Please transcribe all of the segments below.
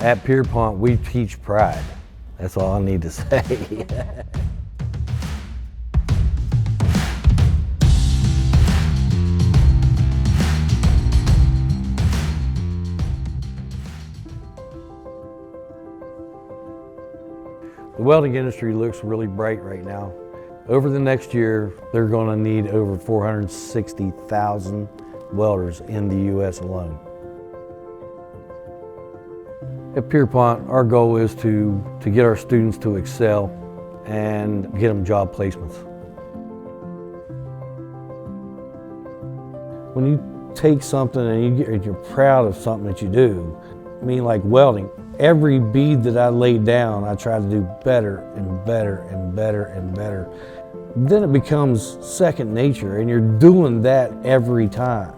At Pierpont, we teach pride. That's all I need to say. The welding industry looks really bright right now. Over the next year, they're going to need over 460,000 welders in the U.S. alone. At Pierpont, our goal is to get our students to excel and get them job placements. When you take something and you're proud of something that you do, I mean, like welding, every bead that I lay down, I try to do better and better and better and better. Then it becomes second nature, and you're doing that every time.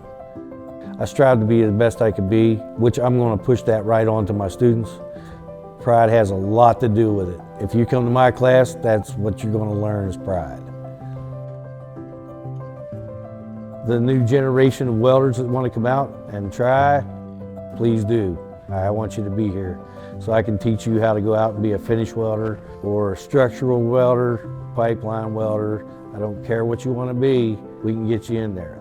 I strive to be the best I could be, which I'm going to push that right on to my students. Pride has a lot to do with it. If you come to my class, that's what you're going to learn is pride. The new generation of welders that want to come out and try, please do. I want you to be here so I can teach you how to go out and be a finish welder or a structural welder, pipeline welder. I don't care what you want to be, we can get you in there.